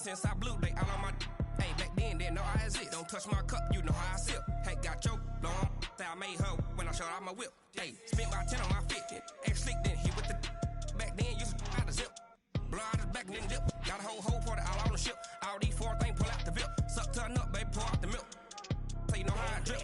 since I blew, they all on my. Hey, back then, didn't know I exist. Don't touch my cup, you know how I sip. Hey, got your long. Say I made her when I showed out my whip. Hey, spent about 10 on my fit. Ex slick, then hit with the. Back then, used to out the zip. Blow out his back, then dip. Got a whole party all on the ship. All these 4 things pull out the VIP. Suck, turn up, baby, pour out the milk. So you know how I drip.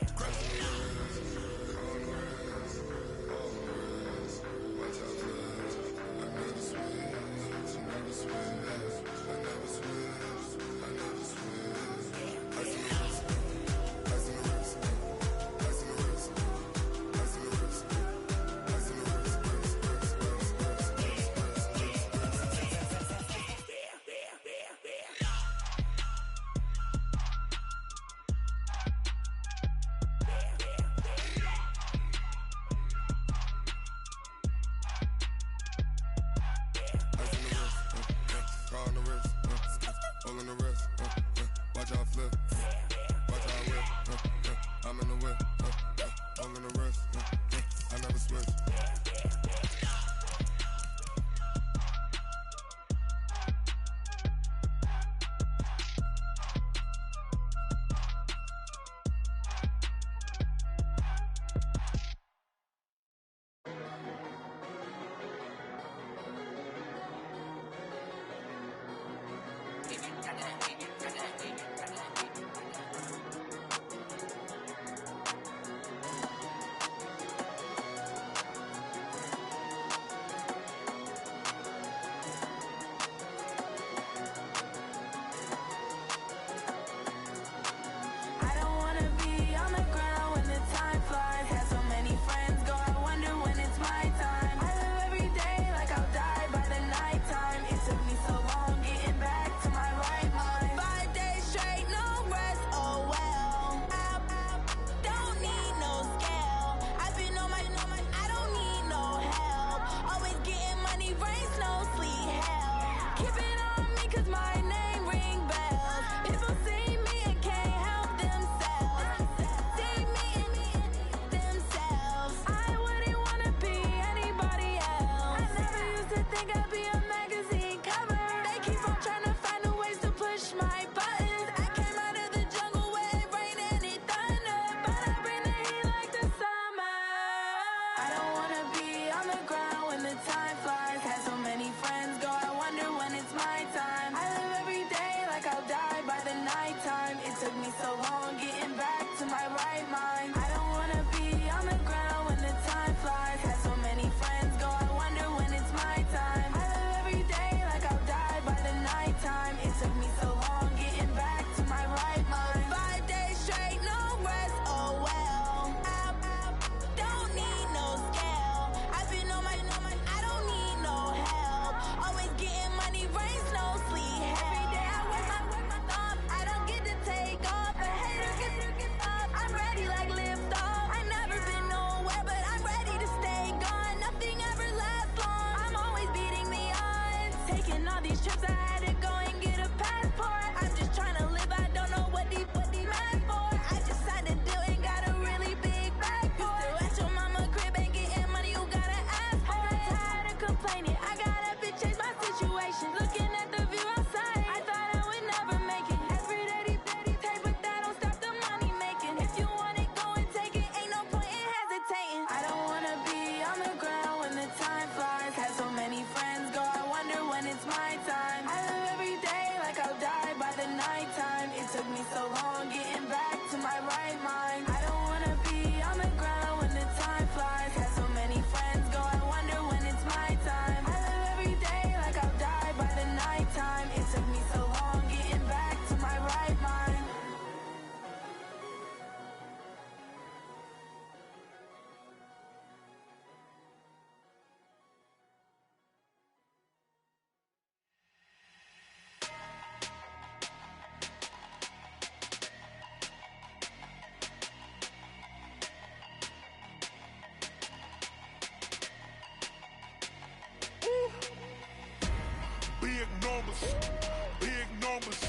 Big numbers,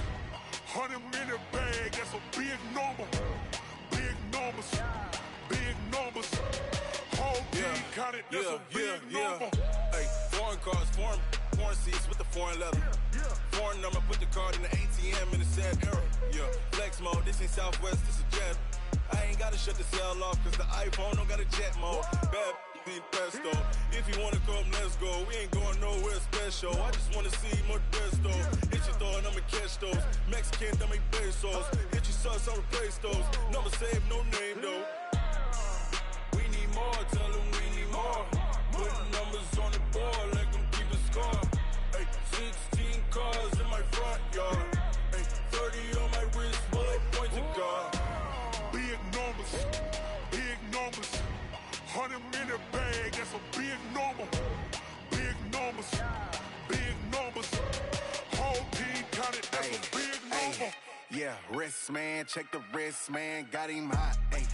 100 in the bag, that's a big number. Big numbers, big numbers. Whole team counted, that's a big number. Hey, foreign cars, foreign seats with the foreign leather. Foreign run number, put the card in the ATM in the sad era. Yeah, flex mode, this ain't Southwest, this is jet. I ain't gotta shut the cell off, cause the iPhone don't got a jet mode. Bad need pesto. If you wanna come, let's go. We ain't going nowhere special. I just wanna see more pesto. Hit your throw and I'ma catch those. Mexican, dummy pesos. Hit your sauce, I'll replace those. Number save, no name though. We need more, tell them we need more. Putting numbers on the board, let them keep a score. Ay, 16 cars in my front yard. Ay, 30 on my wrist, bullet point to God. Big numbers, big numbers. 100 in the bag, that's a big number. Big numbers, big numbers. Whole team counted, that's a big number. Yeah, wrist man, check the wrist man, got him hot. Ay,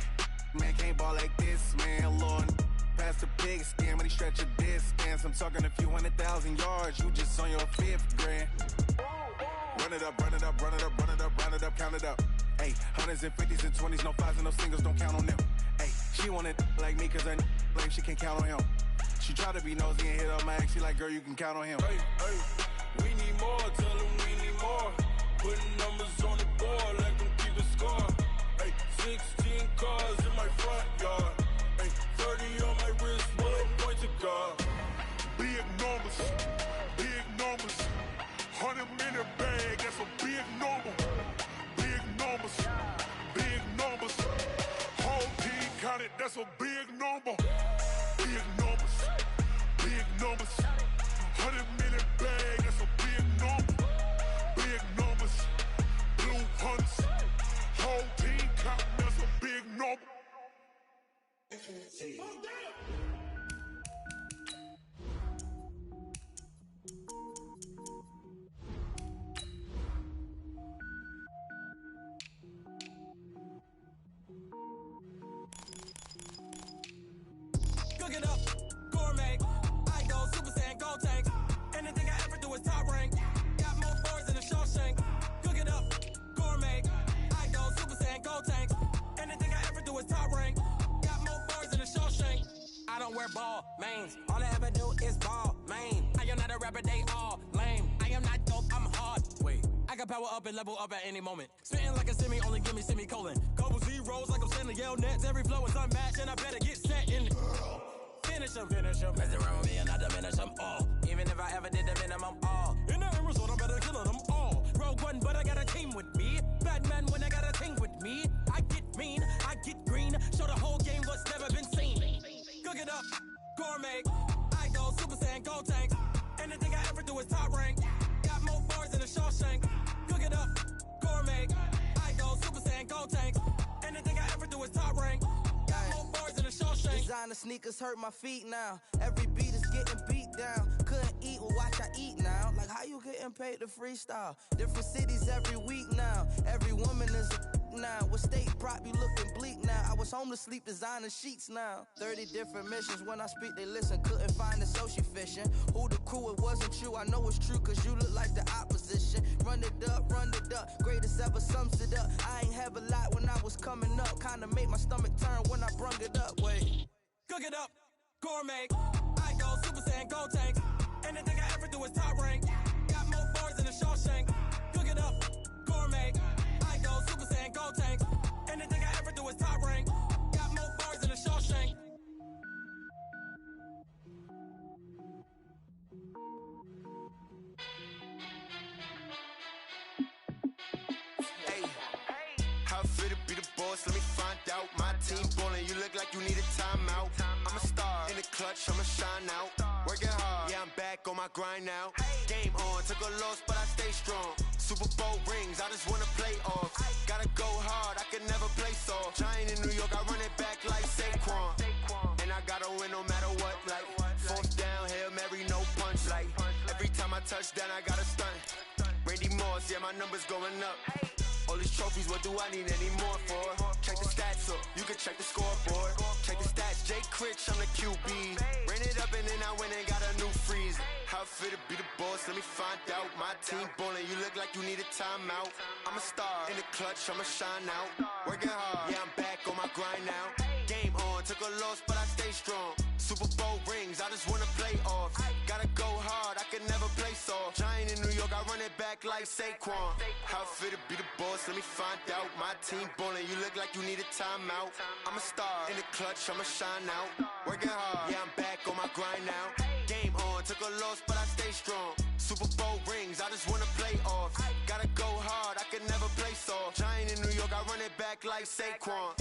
man can't ball like this, man. Lord, past the pig skin, but he stretch a distance. I'm talking a few 100,000 yards, you just on your 5th grand. Run it up, run it up, run it up, run it up, round it up, count it up. Ay, 100s and 50s and 20s, no 5s and no singles, don't count on them. Ay, she want it like me, cause her like she can't count on him. She try to be nosy and hit up my ex, she like, girl, you can count on him. Hey, hey, we need more, tell them we need more. Putting numbers on the board, let them keep a score. Hey, 16 cars in my front yard. Hey, 30 on my wrist, bullet point to God. Big numbers, big numbers. 100 in the bag, that's a big number. Big numbers, big numbers. Whole team counted, that's a big number. Big numbers, big numbers. 100 in the bag, that's a big number. Big numbers, blue hunts. Whole team counting, that's a big number. Cook it up, gourmet. I go Super Saiyan, gold tank. Anything I ever do is top rank. Got more boards than a Shawshank. Cook it up, gourmet. I go Super Saiyan, gold tank. Anything I ever do is top rank. Got more boards than a Shawshank. I don't wear ball mains. All I ever do is ball main. I am not a rapper, they all lame. I am not dope, I'm hard. Wait, I can power up and level up at any moment. Spitting like a semi, only give me semicolon. Couple zeros like I'm sending yell nets. Every flow is unmatched and I better get set in. Finish them. Mess around with me and I diminish them all. Even if I ever did the minimum, all. In the end result, I'm better killing them all. Rogue One, but I got a team with me. Batman when I got a team with me. I get mean, I get green. Show the whole game what's never been seen. Cook it up, gourmet. I go Super Saiyan, gold tank. Anything I ever do is top rank. Got more bars than a Shawshank. Cook it up, gourmet. I go Super Saiyan, gold tank. Anything I ever do is top rank. Got more bars than a Shawshank. Designer sneakers hurt my feet now. Every beat is getting beat down. Couldn't eat, well watch I eat now. Like how you getting paid to freestyle? Different cities every week now. Every woman is a now. With state prop, you looking bleak now. I was home to sleep, designing sheets now. 30 different missions. When I speak, they listen. Couldn't find it, so she fishing. Who the crew? It wasn't you. I know it's true, cause you look like the opposition. Run it up, greatest ever sums it up. I ain't have a lot when I was coming up. Kinda made my stomach turn when I brung it up. Wait. Cook it up, gourmet. I go Super Saiyan, gold tank. Anything I ever do is top rank. Got more bars than a Shawshank. Cook it up, gourmet. I go Super Saiyan, gold tank. Anything I ever do is top rank. Got more bars than a Shawshank. Hey, how I feel to be the boss? Let me find out. My team ballin', you look like you need a timeout. I'm a star in the clutch, I'ma shine out. Working hard, yeah, I'm back on my grind now. Game on, took a loss, but I stay strong. Super Bowl rings, I just wanna play off. Gotta go hard, I can never play soft. Giant in New York, I run it back like Saquon. And I gotta win no matter what, like fourth down, Hail Mary, no punch. Like every time I touch down, I gotta stunt. Randy Moss, yeah, my numbers going up. All these trophies, what do I need any more for? Check the stats up, you can check the scoreboard. Check the stats, Jay Critch, I'm the QB. Ran it up and then I went and got a new freeze. How I feel to be the boss, let me find out. My team ballin', you look like you need a timeout. I'm a star in the clutch, I'ma shine out. Working hard, yeah, I'm back on my grind now. Game on, took a loss, but I stay strong. Super Bowl rings, I just wanna play off. Gotta go hard, I can never play soft. Giant in New York, York, I run it back like Saquon. How fit to be the boss, let me find out. My team ballin', you look like you need a timeout. I'm a star in the clutch, I'ma shine out. Working hard, yeah, I'm back on my grind now. Game on, took a loss, but I stay strong. Super Bowl rings, I just wanna play off. Gotta go hard, I can never play soft. Giant in New York, I run it back like Saquon.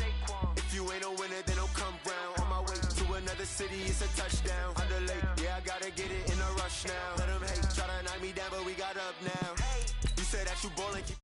If you ain't a winner, then don't come round. On my way to another city, it's a touchdown. Underlay, yeah, I gotta get it in a rush now. Let them hate, try to knock me down, but we got up now. You said that you ballin', keep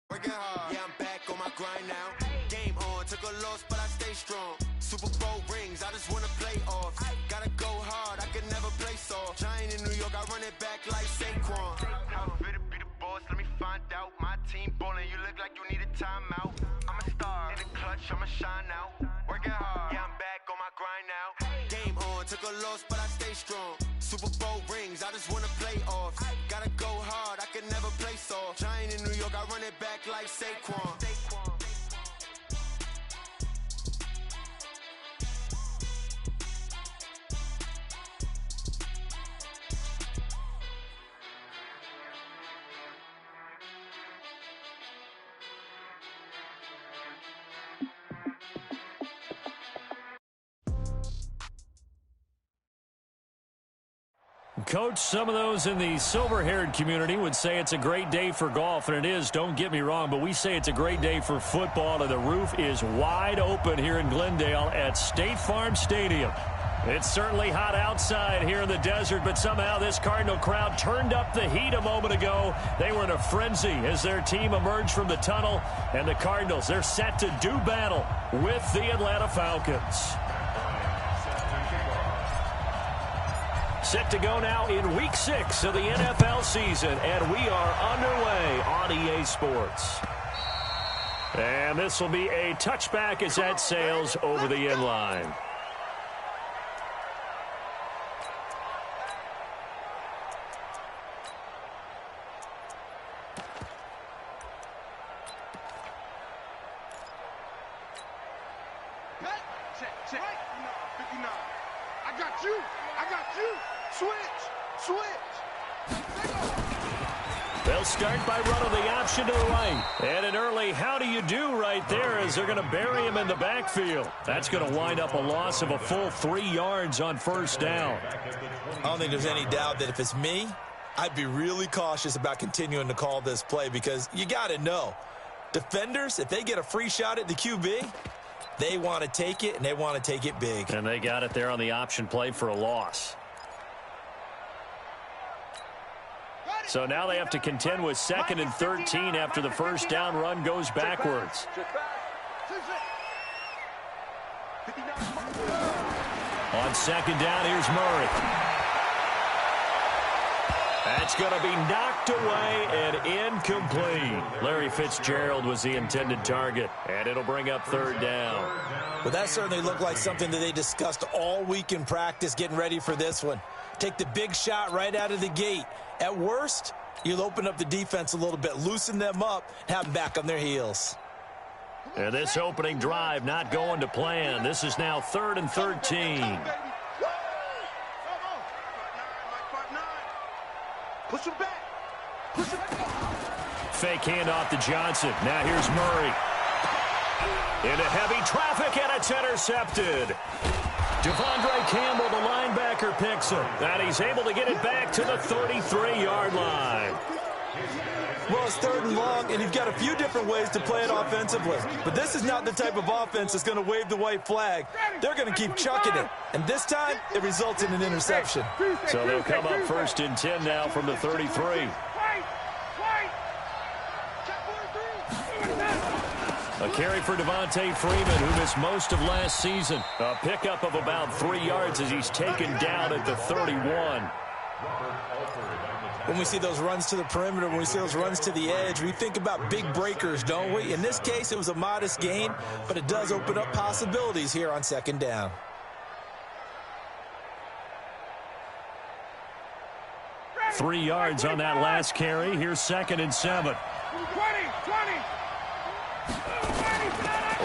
working hard, yeah, I'm back on my grind now. Game on, took a loss, but I stay strong. Super Bowl rings, I just wanna play off. Gotta go hard, I can never play soft. Giant in New York, I run it back like Saquon. How fit to be the boss, let me find out. My team ballin', you look like you need a timeout. I'm a star in the clutch, I'ma shine out. Working hard, yeah, I'm back on my grind now. Game on, took a loss, but I stay strong. Super Bowl rings, I just wanna play off. Gotta go hard, I can never play soft. Giant in New York, I run it back like Saquon. Coach, some of those in the silver-haired community would say it's a great day for golf, and it is, don't get me wrong, but we say it's a great day for football, and the roof is wide open here in Glendale at State Farm Stadium. It's certainly hot outside here in the desert, but somehow this Cardinal crowd turned up the heat a moment ago. They were in a frenzy as their team emerged from the tunnel, and the Cardinals, they're set to do battle with the Atlanta Falcons. Set to go now in Week 6 of the NFL season, and we are underway on EA Sports. And this will be a touchback as that sails over the end line. Check. 59. I got you. Switch. They'll start by running the option to the right. And an early how do you do right there as they're going to bury him in the backfield. That's going to wind up a loss of a full 3 yards on first down. I don't think there's any doubt that if it's me, I'd be really cautious about continuing to call this play because you got to know, defenders, if they get a free shot at the QB, they want to take it, and they want to take it big. And they got it there on the option play for a loss. So now they have to contend with 2nd and 13 after the first down run goes backwards. On 2nd down, here's Murray. That's going to be knocked away and incomplete. Larry Fitzgerald was the intended target, and it'll bring up 3rd down. Well, that certainly looked like something that they discussed all week in practice getting ready for this one. Take the big shot right out of the gate. At worst, you'll open up the defense a little bit, loosen them up, have them back on their heels. And this opening drive not going to plan. This is now 3rd and 13. Push him back. Fake handoff to Johnson. Now here's Murray. Into heavy traffic, and it's intercepted. Devondre Campbell, the linebacker, picks him. And he's able to get it back to the 33-yard line. Well, it's 3rd and long, and you've got a few different ways to play it offensively. But this is not the type of offense that's going to wave the white flag. They're going to keep chucking it. And this time, it results in an interception. So they'll come up 1st and 10 now from the 33. A carry for Devontae Freeman, who missed most of last season. A pickup of about 3 yards as he's taken down at the 31. When we see those runs to the perimeter, when we see those runs to the edge, we think about big breakers, don't we? In this case, it was a modest gain, but it does open up possibilities here on 2nd down. 3 yards on that last carry. Here's 2nd and 7. 20.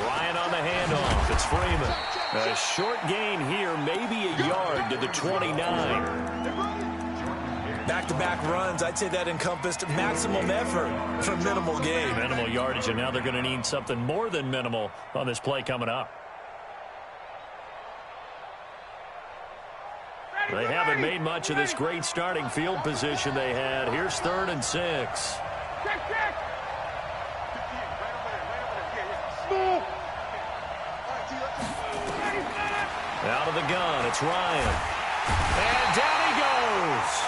Ryan on the handoff. It's Freeman. A short gain here, maybe a yard to the 29. Back-to-back runs, I'd say that encompassed maximum effort for minimal gain. Minimal yardage, and now they're going to need something more than minimal on this play coming up. They haven't made much of this great starting field position they had. Here's 3rd and 6. Out of the gun, it's Ryan. And down he goes.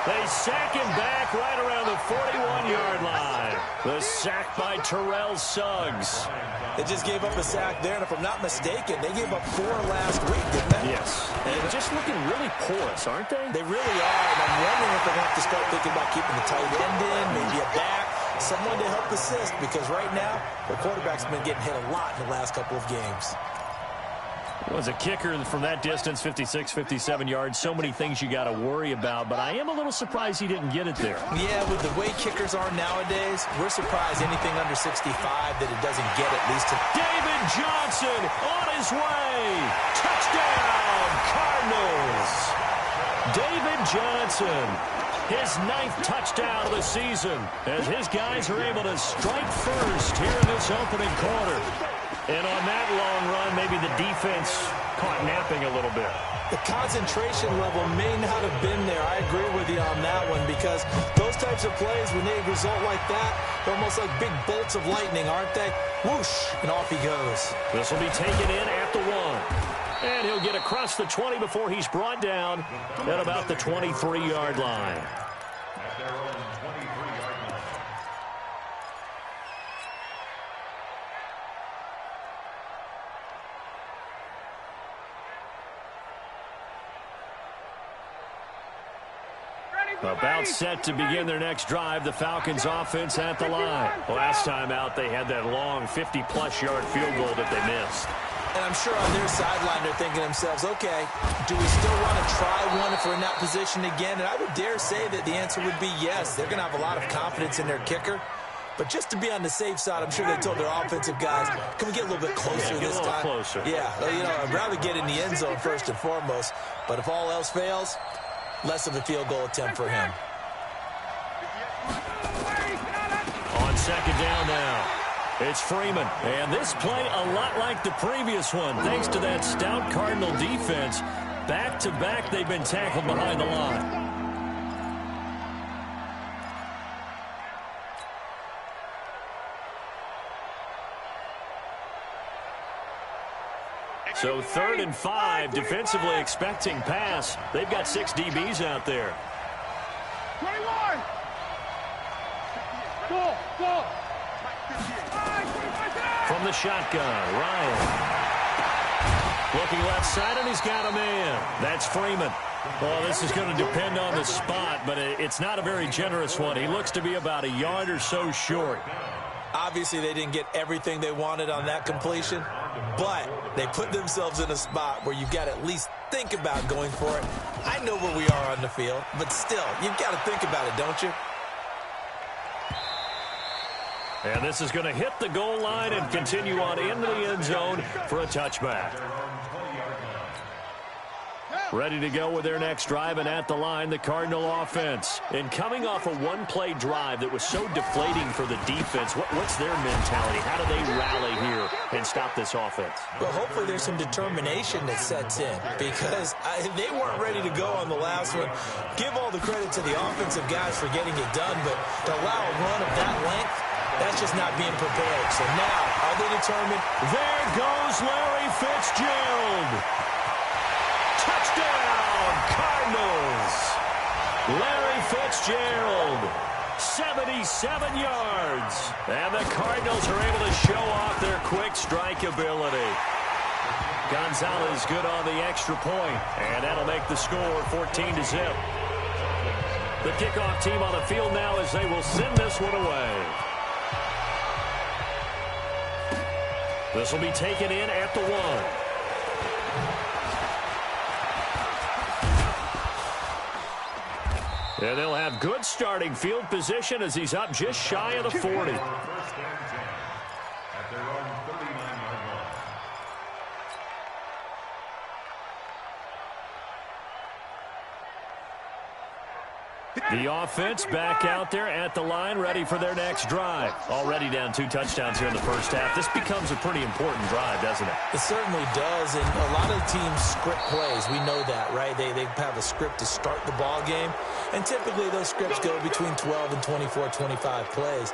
They sack him back right around the 41-yard line. The sack by Terrell Suggs. They just gave up a sack there, and if I'm not mistaken, they gave up 4 last week, didn't they? Yes. And just looking really porous, aren't they? They really are, and I'm wondering if they're going to have to start thinking about keeping the tight end in, maybe a back, someone to help assist, because right now, the quarterback's been getting hit a lot in the last couple of games. Was a kicker from that distance, 56, 57 yards. So many things you got to worry about, but I am a little surprised he didn't get it there. Yeah, with the way kickers are nowadays, we're surprised anything under 65 that it doesn't get at least to... David Johnson on his way. Touchdown, Cardinals. David Johnson, his 9th touchdown of the season, as his guys are able to strike first here in this opening quarter. And on that long run, maybe the defense caught napping a little bit. The concentration level may not have been there. I agree with you on that one, because those types of plays, when they result like that, they're almost like big bolts of lightning, aren't they? Whoosh, and off he goes. This will be taken in at the 1. And he'll get across the 20 before he's brought down at about the 23-yard line. About set to begin their next drive, the Falcons offense at the line. Last time out, they had that long 50-plus yard field goal that they missed. And I'm sure on their sideline they're thinking to themselves, okay, do we still want to try one if we're in that position again? And I would dare say that the answer would be yes. They're going to have a lot of confidence in their kicker. But just to be on the safe side, I'm sure they told their offensive guys, can we get a little bit closer this time? Closer. Yeah, you know, I'd rather get in the end zone first and foremost. But if all else fails, less of a field goal attempt for him. On 2nd down now, it's Freeman. And this play a lot like the previous one. Thanks to that stout Cardinal defense, back-to-back they've been tackled behind the line. So 3rd and 5, defensively expecting pass. They've got 6 DBs out there. 21. Go. From the shotgun, Ryan. Looking left side, and he's got a man. That's Freeman. Well, this is going to depend on the spot, but it's not a very generous one. He looks to be about a yard or so short. Obviously, they didn't get everything they wanted on that completion, but they put themselves in a spot where you've got to at least think about going for it. I know where we are on the field, but still, you've got to think about it, don't you? And this is going to hit the goal line and continue on into the end zone for a touchback. Ready to go with their next drive, and at the line, the Cardinal offense. And coming off a one-play drive that was so deflating for the defense, what's their mentality? How do they rally here and stop this offense? Well, hopefully there's some determination that sets in, because they weren't ready to go on the last one. Give all the credit to the offensive guys for getting it done, but to allow a run of that length, that's just not being prepared. So now, are they determined? There goes Larry Fitzgerald. Touchdown, Cardinals. Larry Fitzgerald, 77 yards. And the Cardinals are able to show off their quick strike ability. Gonzalez good on the extra point, and that'll make the score 14-0. The kickoff team on the field now as they will send this one away. This will be taken in at the 1. And they'll have good starting field position as he's up just shy of the 40. The offense back out there at the line, ready for their next drive. Already down 2 touchdowns here in the first half. This becomes a pretty important drive, doesn't it? It certainly does, and a lot of teams script plays. We know that, right? They have a script to start the ball game, and typically those scripts go between 12 and 24, 25 plays.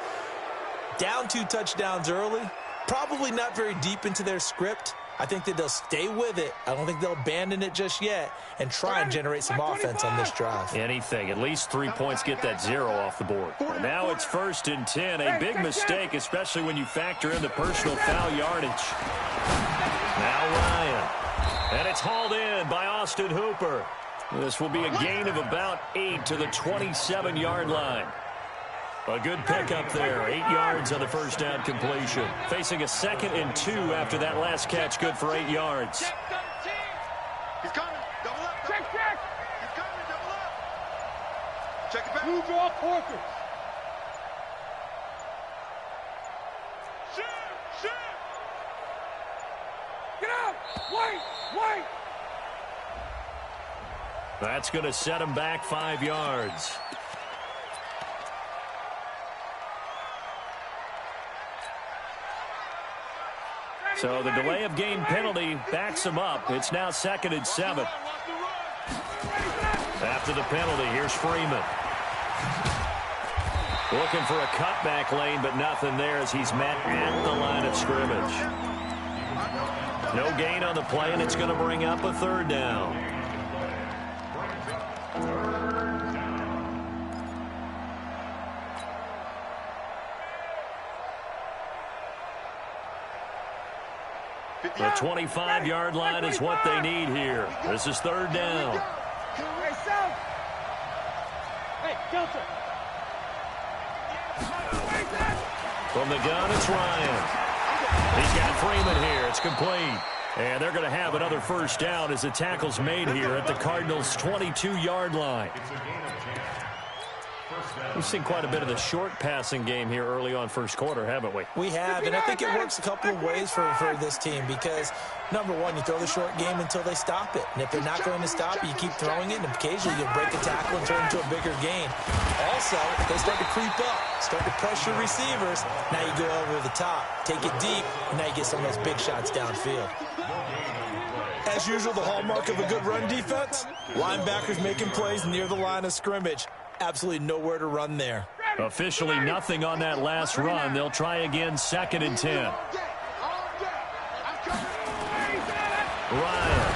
Down 2 touchdowns early, probably not very deep into their script. I think that they'll stay with it. I don't think they'll abandon it just yet and try and generate some offense on this drive. Anything. At least 3 points, get that 0 off the board. And now it's 1st and 10. A big mistake, especially when you factor in the personal foul yardage. Now Ryan. And it's hauled in by Austin Hooper. This will be a gain of about 8 to the 27-yard line. A good pickup there. 8 yards on the first down completion. Facing a 2nd and 2 after that last catch. Good for 8 yards. He's coming. Double up. Check. He's coming. Double up. Check it back. Move off quarters. Shoot. Get out. Wait. That's going to set him back 5 yards. So the delay of game penalty backs him up. It's now 2nd and 7. After the penalty, here's Freeman. Looking for a cutback lane, but nothing there as he's met at the line of scrimmage. No gain on the play, and it's going to bring up a 3rd down. The 25-yard line is what they need here. This is 3rd down. From the gun, it's Ryan. He's got Freeman here. It's complete. And they're going to have another 1st down as the tackle's made here at the Cardinals' 22-yard line. We've seen quite a bit of the short passing game here early on first quarter, haven't we? We have, and I think it works a couple of ways for this team because, number one, you throw the short game until they stop it. And if they're not going to stop it, you keep throwing it, and occasionally you'll break a tackle and turn it into a bigger gain. Also, if they start to creep up, start to pressure receivers, now you go over the top, take it deep, and now you get some of those big shots downfield. As usual, the hallmark of a good run defense, linebackers making plays near the line of scrimmage. Absolutely nowhere to run there. Officially nothing on that last run. They'll try again, 2nd and 10. Ryan.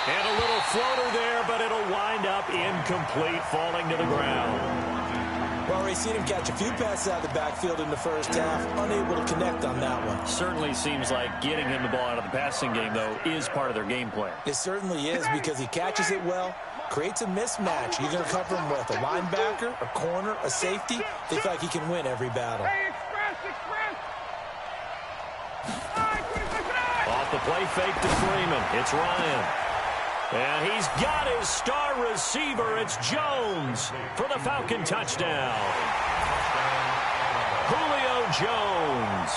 And a little floater there, but it'll wind up incomplete, falling to the ground. Well, we've seen him catch a few passes out of the backfield in the first half, unable to connect on that one. Certainly seems like getting him the ball out of the passing game, though, is part of their game plan. It certainly is because he catches it well, creates a mismatch. You're going to cover him with a linebacker, a corner, a safety. They feel like he can win every battle. Off the play fake to Freeman. It's Ryan. And he's got his star receiver. It's Jones for the Falcon touchdown. Julio Jones.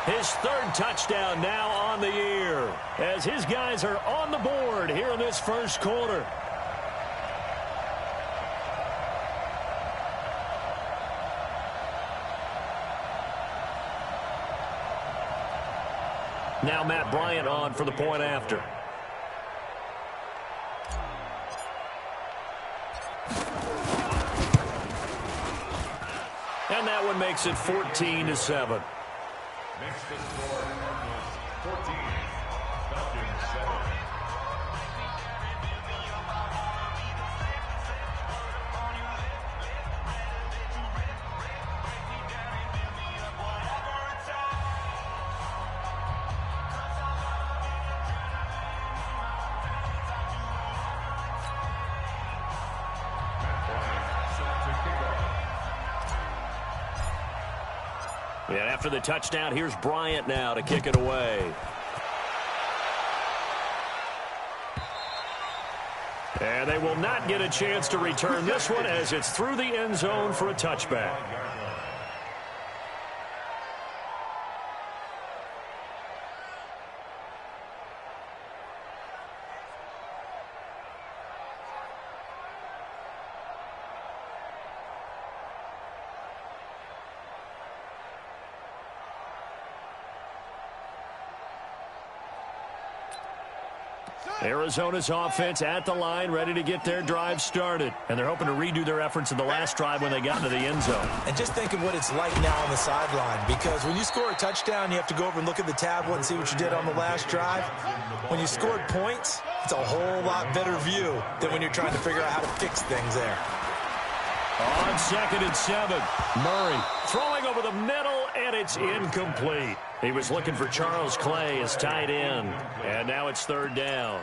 His 3rd touchdown now on the year as his guys are on the board here in this first quarter. Now Matt Bryant on for the point after. And that one makes it 14-7. Makes the score 14, Falcons 7. And after the touchdown, here's Bryant now to kick it away. And they will not get a chance to return this one as it's through the end zone for a touchback. Arizona's offense at the line, ready to get their drive started. And they're hoping to redo their efforts in the last drive when they got into the end zone. And just think of what it's like now on the sideline, because when you score a touchdown, you have to go over and look at the tablet and see what you did on the last drive. When you scored points, it's a whole lot better view than when you're trying to figure out how to fix things there. On 2nd and 7, Murray throwing over the middle, and it's incomplete. He was looking for Charles Clay as tight end, and now it's 3rd down.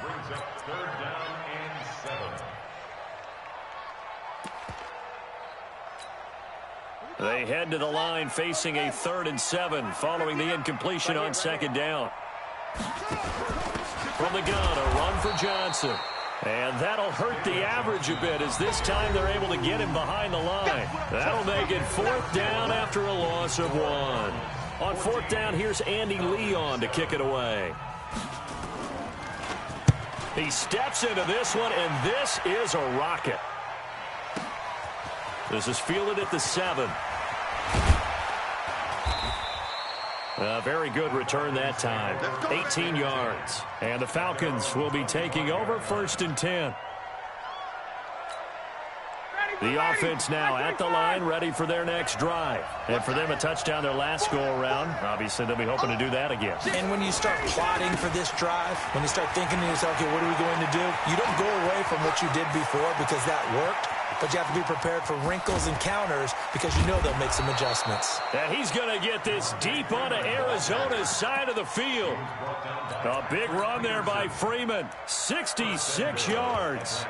They head to the line facing a 3rd and 7 following the incompletion on 2nd down. From the gun, a run for Johnson. And that'll hurt the average a bit as this time they're able to get him behind the line. That'll make it 4th down after a loss of 1. On 4th down, here's Andy Leon to kick it away. He steps into this one, and this is a rocket. This is fielded at the 7. A very good return that time. 18 yards. And the Falcons will be taking over 1st and 10. The offense now at the line, ready for their next drive. And for them, a touchdown their last go-around. Obviously, they'll be hoping to do that again. And when you start plotting for this drive, when you start thinking to yourself, okay, what are we going to do? You don't go away from what you did before because that worked. But you have to be prepared for wrinkles and counters because you know they'll make some adjustments. And he's going to get this deep onto Arizona's side of the field. A big run there by Freeman. 66 yards.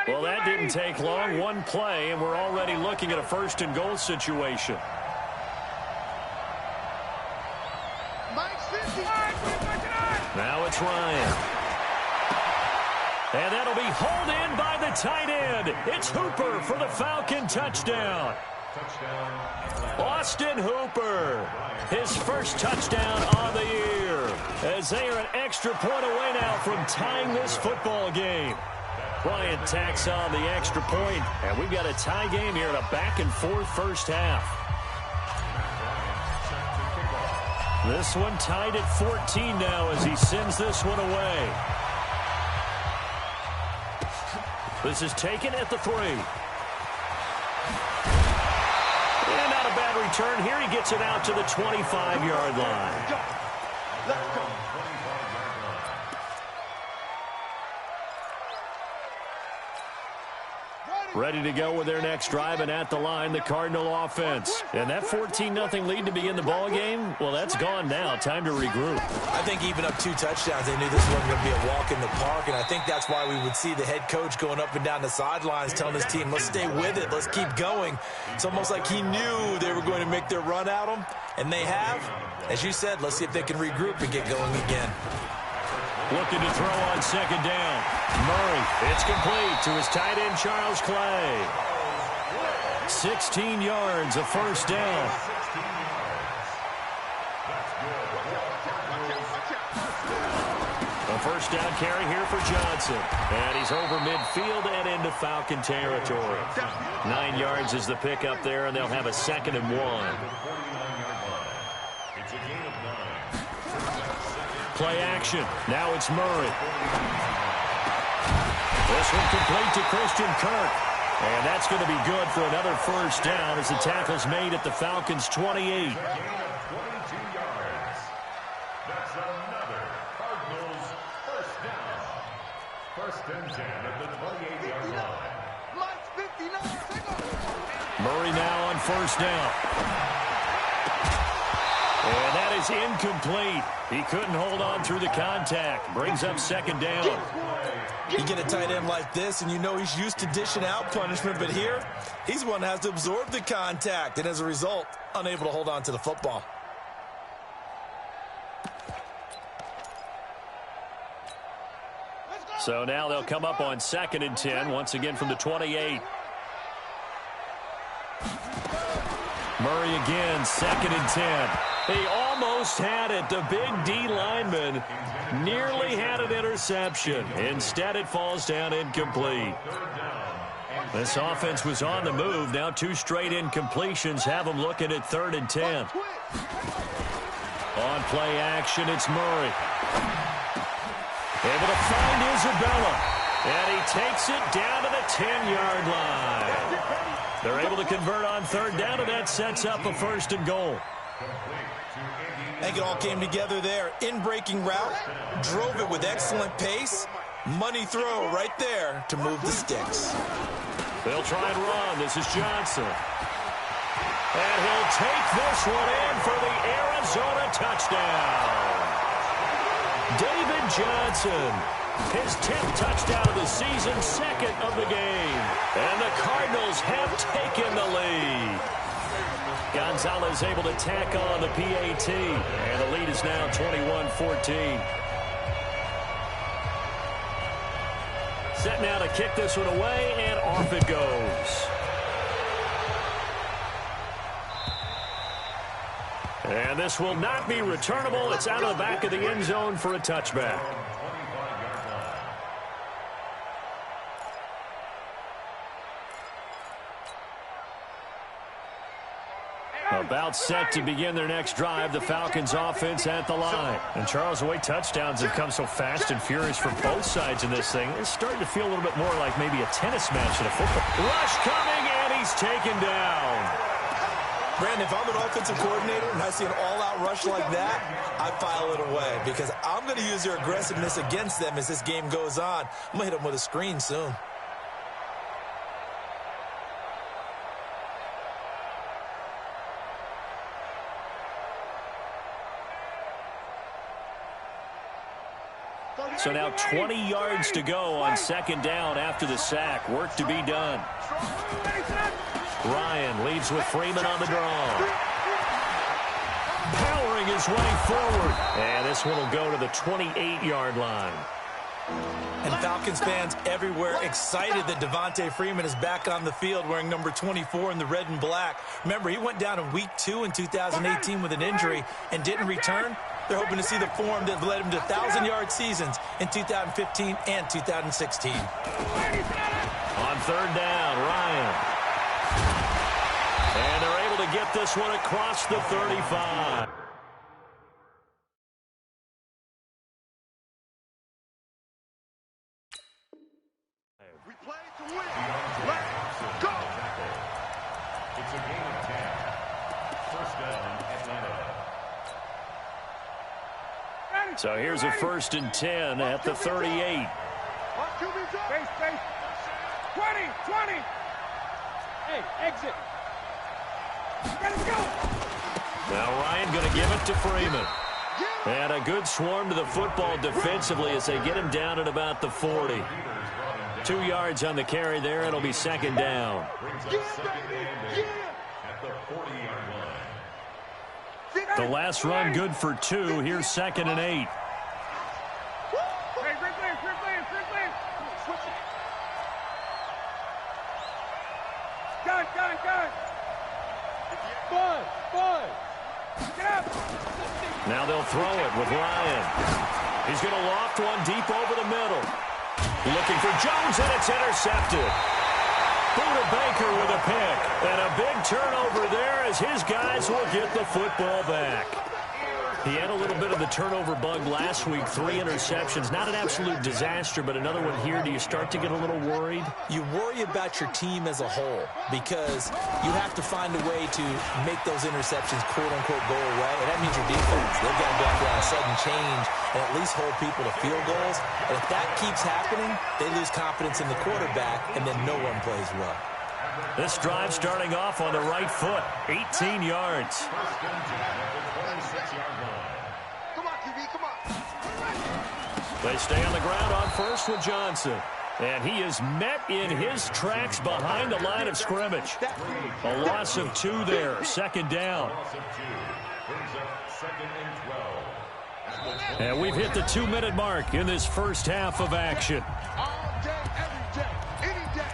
Well, that didn't take long. One play, and we're already looking at a 1st and goal situation. Now it's Ryan. And that'll be hauled in by the tight end. It's Hooper for the Falcon touchdown. Austin Hooper, his first touchdown on the year, as they are an extra point away now from tying this football game. Bryant tacks on the extra point, and we've got a tie game here in a back-and-forth first half. This one tied at 14 now as he sends this one away. This is taken at the 3. And not a bad return here. He gets it out to the 25-yard line. Ready to go with their next drive, and at the line, the Cardinal offense. And that 14-0 lead to begin the ball game, well, that's gone now. Time to regroup. I think even up 2 touchdowns, they knew this wasn't going to be a walk in the park, and I think that's why we would see the head coach going up and down the sidelines telling his team, let's stay with it, let's keep going. It's almost like he knew they were going to make their run at him, and they have. As you said, let's see if they can regroup and get going again. Looking to throw on 2nd down. Murray, it's complete to his tight end, Charles Clay. 16 yards, a 1st down. A 1st down carry here for Johnson. And he's over midfield and into Falcon territory. 9 yards is the pickup there, and they'll have a 2nd and 1. Play action. Now it's Murray. This one complete to Christian Kirk. And that's going to be good for another 1st down as the tackle's made at the Falcons' 28. That's another Cardinals 1st down. 1st and 10 at the 28-yard line. Murray now on 1st down. And that is is incomplete. He couldn't hold on through the contact. Brings up second down. You get a tight end like this, and you know he's used to dishing out punishment, but here, he's one that has to absorb the contact, and as a result, unable to hold on to the football. So now they'll come up on 2nd and 10, once again from the 28. Murray again, 2nd and 10. He almost had it. The big D lineman nearly had an interception. Instead, it falls down incomplete. This offense was on the move. Now 2 straight incompletions have them looking at 3rd and 10. On play action, it's Murray. Able to find Isabella. And he takes it down to the 10-yard line. They're able to convert on 3rd down, and that sets up a 1st and goal. I think it all came together there. In-breaking route, drove it with excellent pace. Money throw right there to move the sticks. They'll try and run. This is Johnson. And he'll take this one in for the Arizona touchdown. David Johnson, his 10th touchdown of the season, 2nd of the game. And the Cardinals have taken the lead. Gonzalez able to tack on the PAT. And the lead is now 21-14. Set now to kick this one away, and off it goes. And this will not be returnable. It's out of the back of the end zone for a touchback. About set to begin their next drive, the Falcons offense at the line. And Charles, the way touchdowns have come so fast and furious for both sides in this thing, it's starting to feel a little bit more like maybe a tennis match than a football. Rush coming, and he's taken down. Brandon, if I'm an offensive coordinator and I see an all-out rush like that, I file it away because I'm going to use their aggressiveness against them as this game goes on. I'm going to hit them with a screen soon. So now 20 yards to go on 2nd down after the sack. Work to be done. Ryan leads with Freeman on the draw. Powering his way forward. And this one will go to the 28-yard line. And Falcons fans everywhere excited that Devontae Freeman is back on the field wearing number 24 in the red and black. Remember, he went down in week 2 in 2018 with an injury and didn't return. They're hoping to see the form that led him to 1,000-yard seasons in 2015 and 2016. On 3rd down, Ryan. And they're able to get this one across the 35. We play to win. Let's go. It's a game of 10. 1st down, Atlanta. So here's a 1st and 10 at the 38. Space, space. 20. Hey, exit. Let's go. Now Ryan going to give it to Freeman. And a good swarm to the football defensively as they get him down at about the 40. 2 yards on the carry there. It'll be 2nd down. At the 40-yard line. The last run good for 2. Here's 2nd and 8. Now they'll throw it with Ryan. He's going to loft one deep over the middle. Looking for Jones, and it's intercepted. Buda Baker with a pick. And a big turnover there as his guys will get the football back. He had a little bit of the turnover bug last week. 3 interceptions. Not an absolute disaster, but another one here. Do you start to get a little worried? You worry about your team as a whole because you have to find a way to make those interceptions, quote-unquote, go away. And that means your defense. They've got to go out there on sudden change and at least hold people to field goals. And if that keeps happening, they lose confidence in the quarterback, and then no one plays well. This drive starting off on the right foot. 18 yards. 1st and 10 at the 26-yard line. They stay on the ground on first with Johnson. And he is met in his tracks behind the line of scrimmage. A loss of 2 there. Second down. And we've hit the 2-minute mark in this first half of action. All day, every day, any day.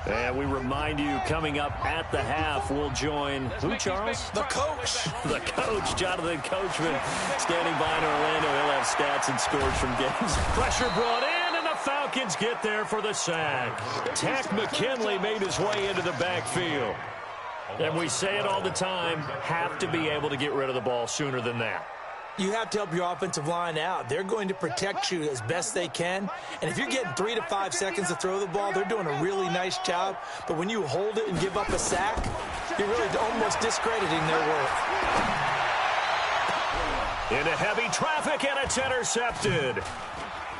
And we remind you, coming up at the half, we'll join who, Charles? The coach. The coach, Jonathan Coachman, standing by in Orlando. He'll have stats and scores from games. Pressure brought in, and the Falcons get there for the sack. Tack McKinley made his way into the backfield. And we say it all the time, have to be able to get rid of the ball sooner than that. You have to help your offensive line out. They're going to protect you as best they can. And if you're getting 3 to 5 seconds to throw the ball, they're doing a really nice job. But when you hold it and give up a sack, you're really almost discrediting their work. Into heavy traffic, and it's intercepted.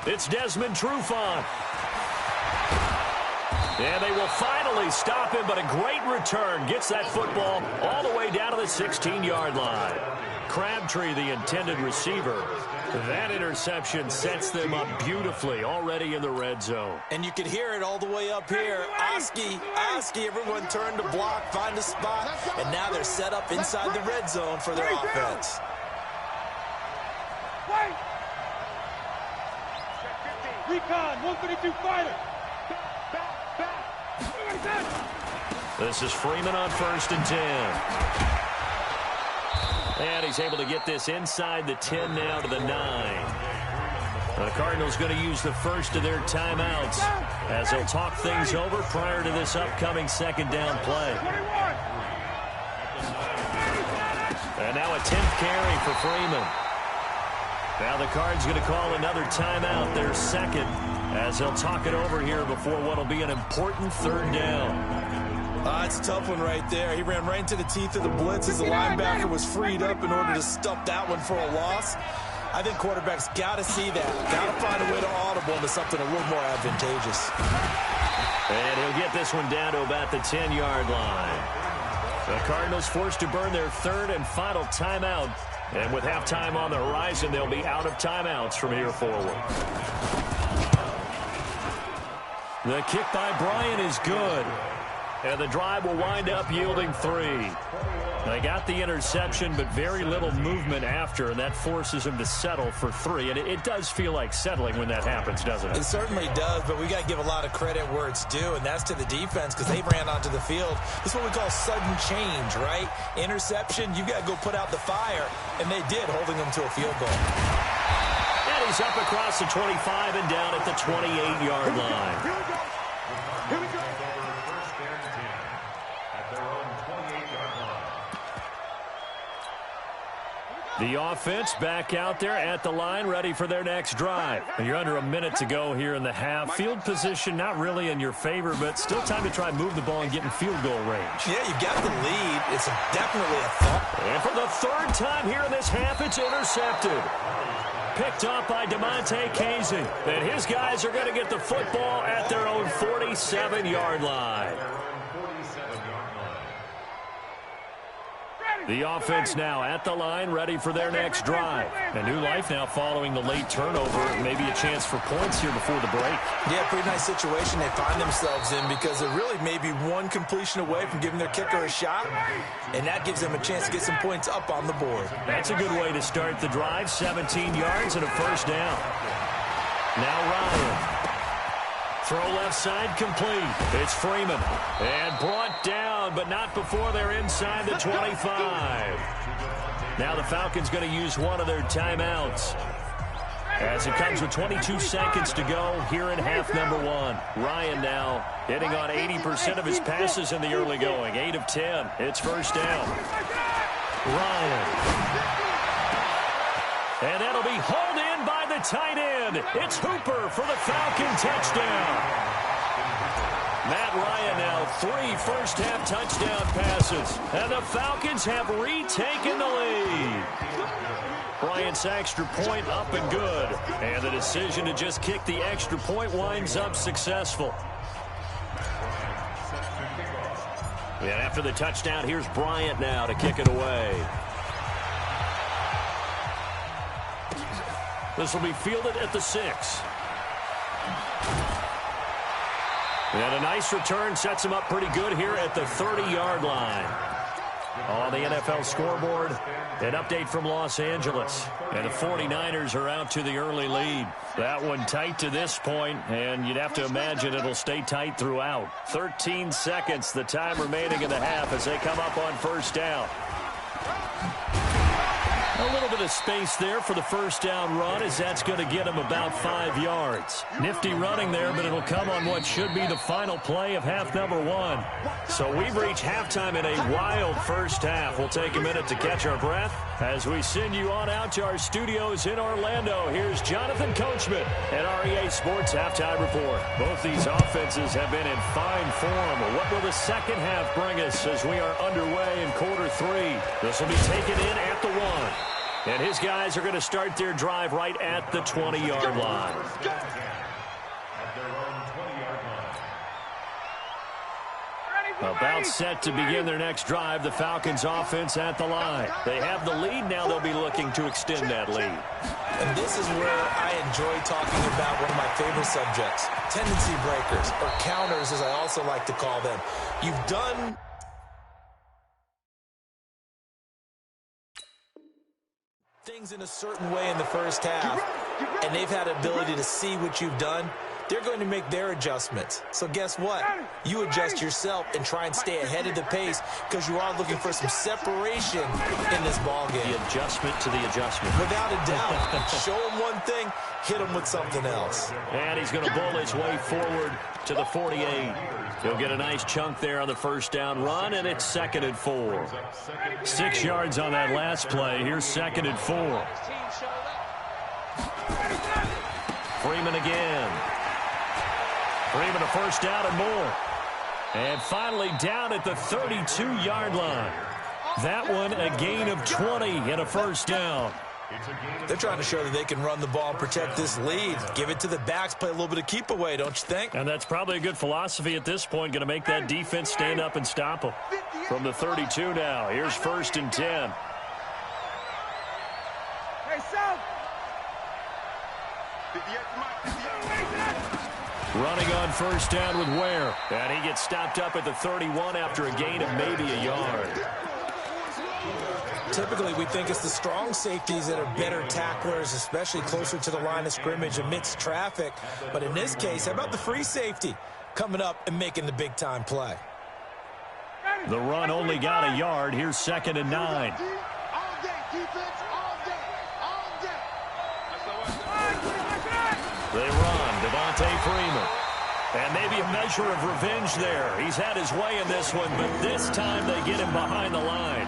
It's Desmond Trufant. And they will finally stop him, but a great return. Gets that football all the way down to the 16-yard line. Crabtree, the intended receiver. That interception sets them up beautifully already in the red zone. And you could hear it all the way up here. Oski, everyone turned to block, find a spot, and now they're set up inside the red zone for their offense. Recon, 132 fighter. This is Freeman on 1st and 10. And he's able to get this inside the 10 now to the 9. The Cardinals going to use the first of their timeouts as they'll talk things over prior to this upcoming second down play. And now a 10th carry for Freeman. Now the Cards going to call another timeout, their second, as they'll talk it over here before what will be an important third down. It's a tough one right there. He ran right into the teeth of the blitz as the linebacker was freed up in order to stuff that one for a loss. I think quarterbacks got to see that. Got to find a way to audible into something a little more advantageous. And he'll get this one down to about the 10-yard line. The Cardinals forced to burn their third and final timeout. And with halftime on the horizon, they'll be out of timeouts from here forward. The kick by Bryant is good. And the drive will wind up yielding 3. They got the interception, but very little movement after, and that forces them to settle for 3. And it does feel like settling when that happens, doesn't it? It certainly does, but we got to give a lot of credit where it's due, and that's to the defense because they ran onto the field. This is what we call sudden change, right? Interception, you got to go put out the fire, and they did, holding them to a field goal. And he's up across the 25 and down at the 28-yard line. Here we go. Here we go. The offense back out there at the line, ready for their next drive. You're under a minute to go here in the half. Field position not really in your favor, but still time to try and move the ball and get in field goal range. Yeah, you got the lead. It's definitely a thought. And for the third time here in this half, it's intercepted. Picked up by DeMonte Casey. And his guys are going to get the football at their own 47-yard line. The offense now at the line, ready for their next drive. A new life now following the late turnover. Maybe a chance for points here before the break. Yeah, pretty nice situation they find themselves in because they're really maybe one completion away from giving their kicker a shot, and that gives them a chance to get some points up on the board. That's a good way to start the drive. 17 yards and a first down. Now Ryan. Throw left side complete. It's Freeman. And brought down, but not before they're inside the 25. Now the Falcons going to use one of their timeouts. As it comes with 22 seconds to go here in half number 1. Ryan now hitting on 80% of his passes in the early going. 8 of 10. It's first down. Ryan. And that'll be hauled in by the tight end. It's Hooper for the Falcon touchdown. Matt Ryan now 3 first-half touchdown passes. And the Falcons have retaken the lead. Bryant's extra point up and good. And the decision to just kick the extra point winds up successful. And after the touchdown, here's Bryant now to kick it away. This will be fielded at the 6. And a nice return sets him up pretty good here at the 30-yard line. On the NFL scoreboard, an update from Los Angeles. And the 49ers are out to the early lead. That one tight to this point, and you'd have to imagine it'll stay tight throughout. 13 seconds, the time remaining in the half as they come up on first down. A little bit of space there for the first down run, as that's going to get him about 5 yards. Nifty running there, but it'll come on what should be the final play of half number 1. So we've reached halftime in a wild first half. We'll take a minute to catch our breath as we send you on out to our studios in Orlando. Here's Jonathan Coachman at REA Sports Halftime Report. Both these offenses have been in fine form. What will the second half bring us as we are underway in quarter 3? This will be taken in at the 1. And his guys are going to start their drive right at the 20-yard line. About set to begin their next drive, the Falcons offense at the line. They have the lead. Now they'll be looking to extend that lead. And this is where I enjoy talking about one of my favorite subjects, tendency breakers, or counters as I also like to call them. You've done things in a certain way in the first half, and they've had the ability to see what you've done. They're going to make their adjustments. So guess what? You adjust yourself and try and stay ahead of the pace because you are looking for some separation in this ballgame. The adjustment to the adjustment. Without a doubt. Show him one thing, hit him with something else. And he's going to bowl his way forward to the 48. He'll get a nice chunk there on the first down run, and it's 2nd and 4. 6 yards on that last play. Here's 2nd and 4. Freeman again. Freeman a first down and more. And finally down at the 32-yard line. That one a gain of 20 and a first down. They're trying to show that they can run the ball and protect this lead. Give it to the backs, play a little bit of keep away, don't you think? And that's probably a good philosophy at this point. Going to make that defense stand up and stop them. From the 32 now, here's 1st and 10. Running on first down with Ware. And he gets stopped up at the 31 after a gain of maybe a yard. Typically, we think it's the strong safeties that are better tacklers, especially closer to the line of scrimmage amidst traffic. But in this case, how about the free safety coming up and making the big-time play? The run only got a yard. Here's 2nd and 9. They run. Devontae Freeman. And maybe a measure of revenge there. He's had his way in this one, but this time they get him behind the line.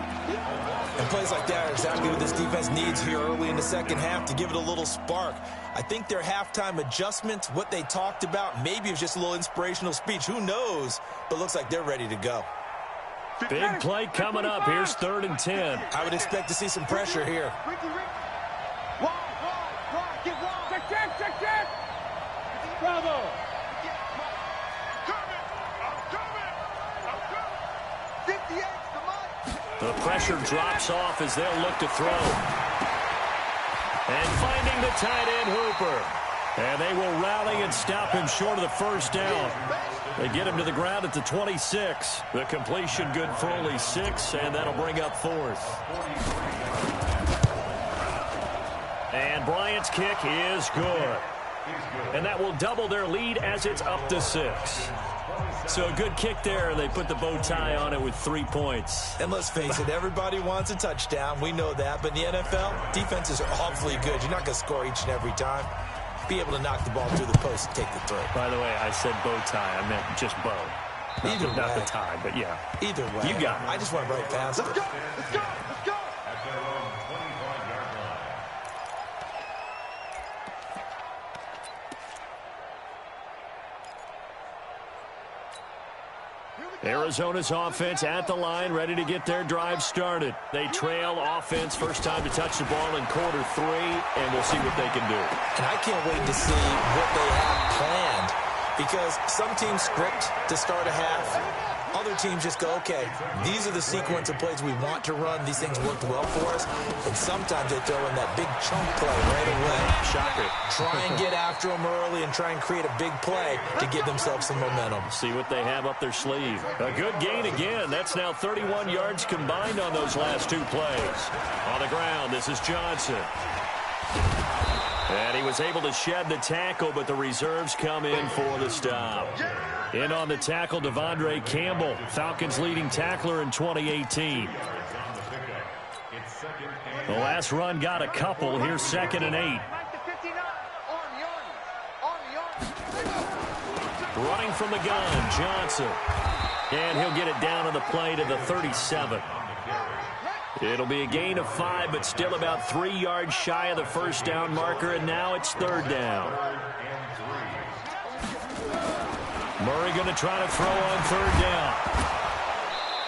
And plays like that are exactly what this defense needs here early in the second half to give it a little spark. I think their halftime adjustments, what they talked about, maybe it was just a little inspirational speech. Who knows? But looks like they're ready to go. Big play coming up. Here's 3rd and 10. I would expect to see some pressure here. Check. Bravo. The pressure drops off as they'll look to throw. And finding the tight end Hooper. And they will rally and stop him short of the first down. They get him to the ground at the 26. The completion good for only 6, and that'll bring up 4th. And Bryant's kick is good. And that will double their lead as it's up to 6. So a good kick there, and they put the bow tie on it with 3 points. And let's face it, everybody wants a touchdown. We know that. But in the NFL, defenses are awfully good. You're not going to score each and every time. Be able to knock the ball through the post and take the throw. By the way, I said bow tie. I meant just bow. Not the tie, but yeah. Either way. You got it. I just went right past it. Let's go. Arizona's offense at the line, ready to get their drive started. They trail offense, first time to touch the ball in quarter 3, and we'll see what they can do. And I can't wait to see what they have planned, because some teams script to start a half, Other teams just go, okay, these are the sequence of plays we want to run. These things worked well for us. And sometimes they throw in that big chunk play right away. Shocker. Try and get after them early and try and create a big play to give themselves some momentum. See what they have up their sleeve. A good gain again. That's now 31 yards combined on those last 2 plays. On the ground, this is Johnson. And he was able to shed the tackle, but the reserves come in for the stop. In on the tackle, Devondre Campbell, Falcons' leading tackler in 2018. The last run got a couple. Here's 2nd and 8. Running from the gun, Johnson. And he'll get it down on the play to the 37. It'll be a gain of 5, but still about 3 yards shy of the first down marker, and now it's 3rd down. Murray going to try to throw on 3rd down.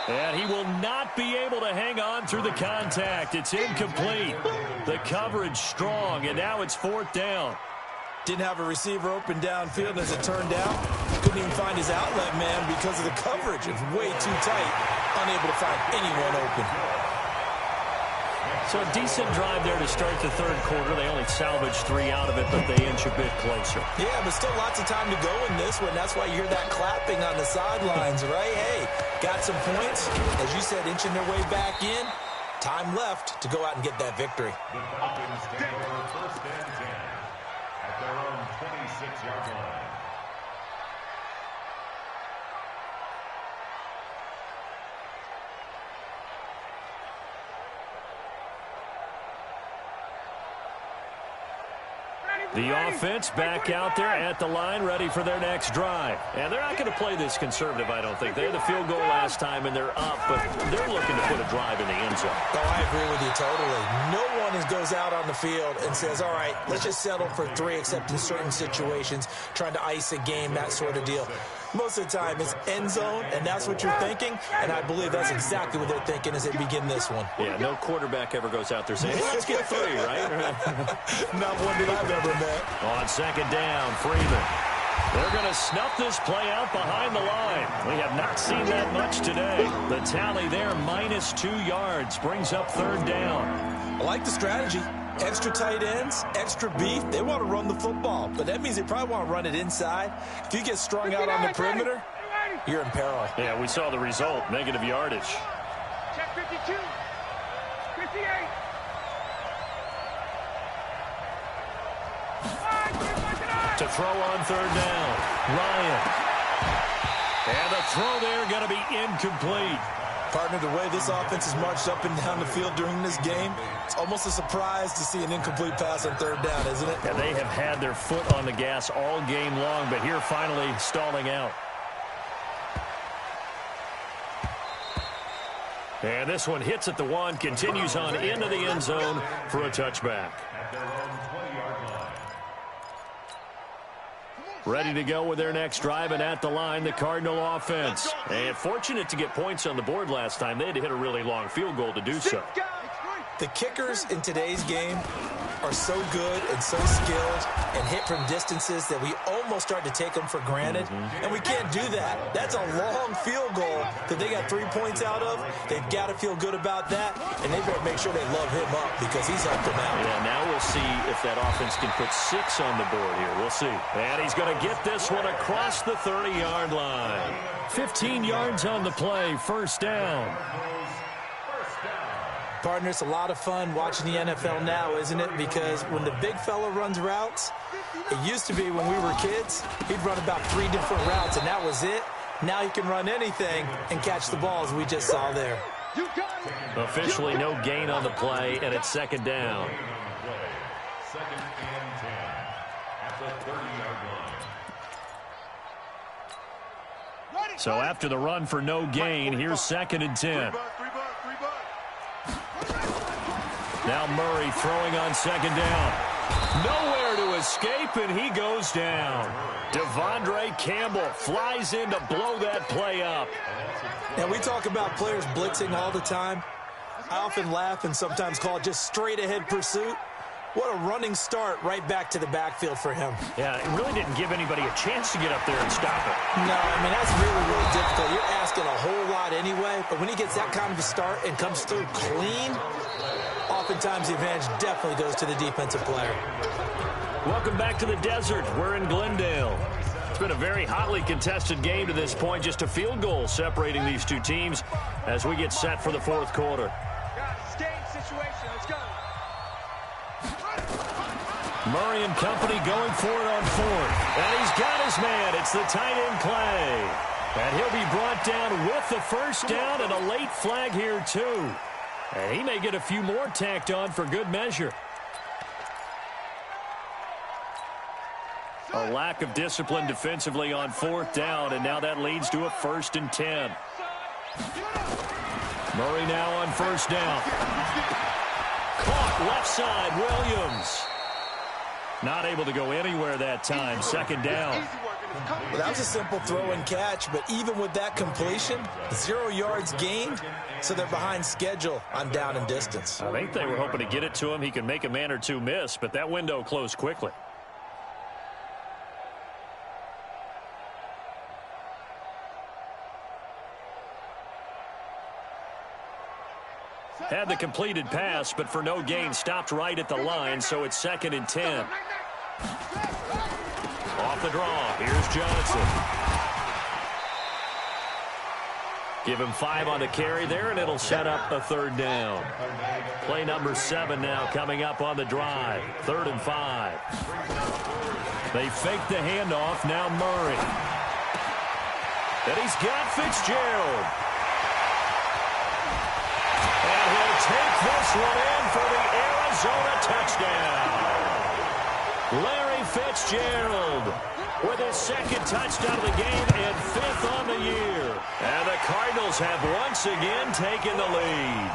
And he will not be able to hang on through the contact. It's incomplete. The coverage strong, and now it's 4th down. Didn't have a receiver open downfield, and as it turned out, couldn't even find his outlet man because of the coverage. It's way too tight, unable to find anyone open. So a decent drive there to start the 3rd quarter. They only salvaged 3 out of it, but they inch a bit closer. Yeah, but still lots of time to go in this one. That's why you hear that clapping on the sidelines, right? Hey, got some points. As you said, inching their way back in. Time left to go out and get that victory. The Falcons take over 1st and 10 at their own 26-yard line. The offense back out there at the line, ready for their next drive. And they're not going to play this conservative, I don't think. They had the field goal last time, and they're up, but they're looking to put a drive in the end zone. Oh, I agree with you totally. No one goes out on the field and says, all right, let's just settle for 3, except in certain situations, trying to ice a game, that sort of deal. Most of the time, it's end zone, and that's what you're thinking, and I believe that's exactly what they're thinking as they begin this one. Yeah, no quarterback ever goes out there saying, hey, let's get 3, right? Not one that I've ever met. On 2nd down, Freeman. They're going to snuff this play out behind the line. We have not seen that much today. The tally there, -2 yards, brings up 3rd down. I like the strategy. Extra tight ends, extra beef. They want to run the football, but that means they probably want to run it inside. If you get strung out on the perimeter, you're in peril. Yeah, we saw the result, negative yardage. Check 52, 58. To throw on 3rd down, Ryan. And the throw there going to be incomplete. Partner, the way this offense has marched up and down the field during this game, it's almost a surprise to see an incomplete pass on 3rd down, isn't it? Yeah, they have had their foot on the gas all game long, but here finally stalling out. And this one hits at the 1, continues on into the end zone for a touchback. At their own 20-yard line. Ready to go with their next drive, and at the line, the Cardinal offense. And fortunate to get points on the board last time. They had to hit a really long field goal to do so. The kickers in today's game are so good and so skilled and hit from distances that we almost start to take them for granted, and we can't do that. That's a long field goal that they got 3 points out of. They've got to feel good about that, and they better make sure they love him up because he's helped them out. Yeah, now we'll see if that offense can put 6 on the board here. We'll see. And he's going to get this one across the 30-yard line. 15 yards on the play, 1st down. Partner, it's a lot of fun watching the NFL now, isn't it? Because when the big fella runs routes, it used to be when we were kids, he'd run about 3 different routes, and that was it. Now he can run anything and catch the ball, as we just saw there. Officially no gain on the play, and it's 2nd down. 2nd and 10 at the 30-yard line. So after the run for no gain, here's 2nd and 10. Now Murray throwing on 2nd down. Nowhere to escape, and he goes down. Devondre Campbell flies in to blow that play up. Now, we talk about players blitzing all the time. I often laugh and sometimes call it just straight-ahead pursuit. What a running start right back to the backfield for him. Yeah, it really didn't give anybody a chance to get up there and stop it. No, I mean, that's really, really difficult. You're asking a whole lot anyway, but when he gets that kind of a start and comes through clean, oftentimes the advantage definitely goes to the defensive player. Welcome back to the desert. We're in Glendale. It's been a very hotly contested game to this point. Just a field goal separating these two teams as we get set for the fourth quarter. Game situation. Let's go. Murray and company going for it on fourth. And he's got his man. It's the tight end, Clay. And he'll be brought down with the first down and a late flag here, too. And he may get a few more tacked on for good measure. A lack of discipline defensively on fourth down, and now that leads to a 1st and 10. Murray now on first down. Caught left side, Williams. Not able to go anywhere that time. 2nd down. Well, that was a simple throw and catch, but even with that completion, 0 yards gained, so they're behind schedule on down and distance. I think they were hoping to get it to him. He can make a man or two miss, but that window closed quickly. Had the completed pass, but for no gain, stopped right at the line, so it's 2nd and 10. Off the draw, here's Johnson. Give him 5 on the carry there, and it'll set up a 3rd down. Play number 7 now coming up on the drive. 3rd and 5. They fake the handoff, now Murray. And he's got Fitzgerald. And he'll take this one in for the Arizona touchdown. Larry Fitzgerald with his 2nd touchdown of the game and 5th on the year. And the Cardinals have once again taken the lead.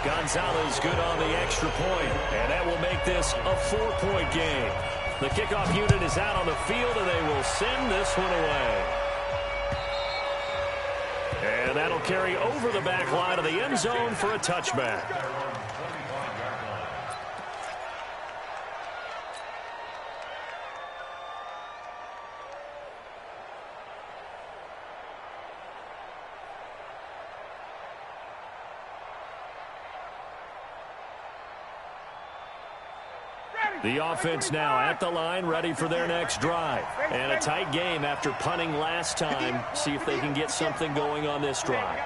Gonzalez good on the extra point, and that will make this a 4-point game. The kickoff unit is out on the field, and they will send this one away. And that'll carry over the back line of the end zone for a touchback. The offense now at the line, ready for their next drive. And a tight game after punting last time. See if they can get something going on this drive.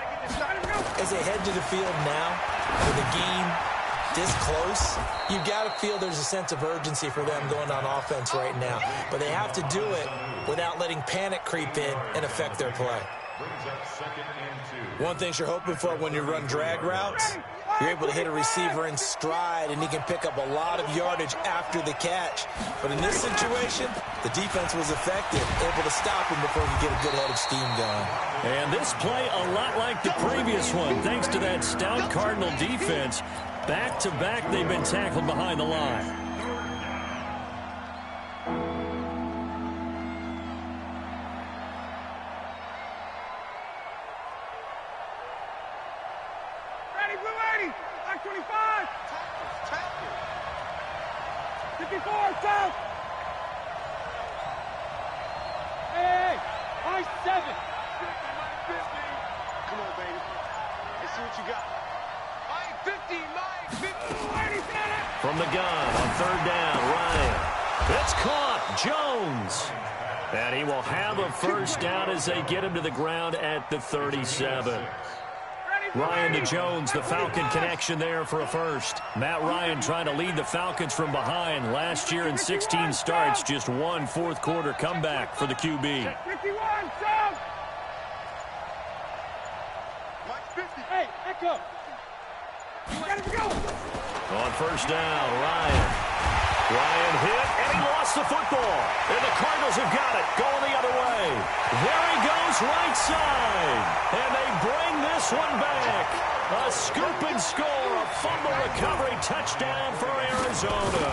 As they head to the field now, with the game this close, you've got to feel there's a sense of urgency for them going on offense right now. But they have to do it without letting panic creep in and affect their play. One thing you're hoping for when you run drag routes, you're able to hit a receiver in stride, and he can pick up a lot of yardage after the catch. But in this situation, the defense was effective, able to stop him before he could get a good head of steam going. And this play a lot like the previous one, thanks to that stout Cardinal defense. Back-to-back, they've been tackled behind the line. From the gun on 3rd down, Ryan. It's caught. Jones. And he will have a 1st down as they get him to the ground at the 37. Ryan to Jones, the Falcon connection there for a 1st. Matt Ryan trying to lead the Falcons from behind. Last year in 16 starts, just one fourth-quarter comeback for the QB. 51, Jones! Hey, echo! You gotta go! On 1st down, Ryan. Ryan hit, and he lost the football. And the Cardinals have got it, going the other way. There he goes, right side. And they bring this one back. A scoop and score, a fumble recovery touchdown for Arizona.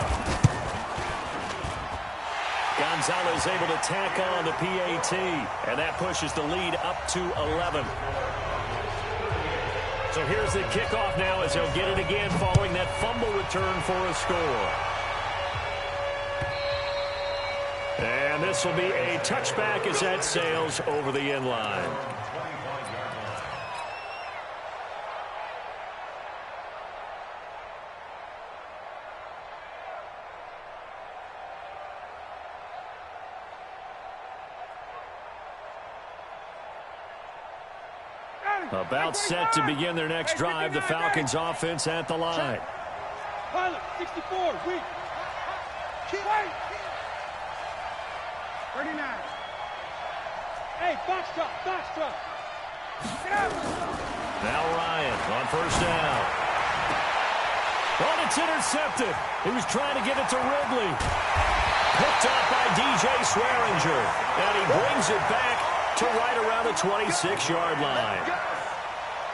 Gonzalez able to tack on the PAT, and that pushes the lead up to 11. So here's the kickoff now as he'll get it again following that fumble return for a score. And this will be a touchback as that sails over the end line. About set to begin their next drive. The Falcons offense at the line. Pilot, 64, weak. 39. Hey, box drop. Get out. Now Ryan on first down. Oh, it's intercepted. He was trying to get it to Ridley. Picked up by DJ Swearinger. And he brings it back to right around the 26-yard line.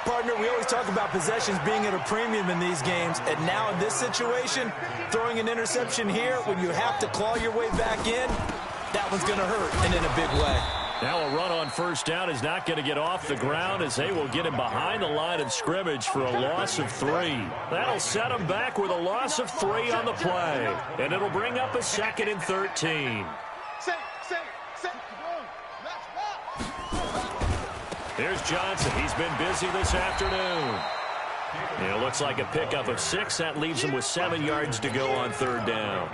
Partner, we always talk about possessions being at a premium in these games, and now in this situation, throwing an interception here when you have to claw your way back in, that one's going to hurt, and in a big way. Now a run on first down is not going to get off the ground as they will get him behind the line of scrimmage for a loss of 3. That'll set him back with a loss of 3 on the play, and it'll bring up a 2nd and 13. Here's Johnson. He's been busy this afternoon. It looks like a pickup of 6. That leaves him with 7 yards to go on third down.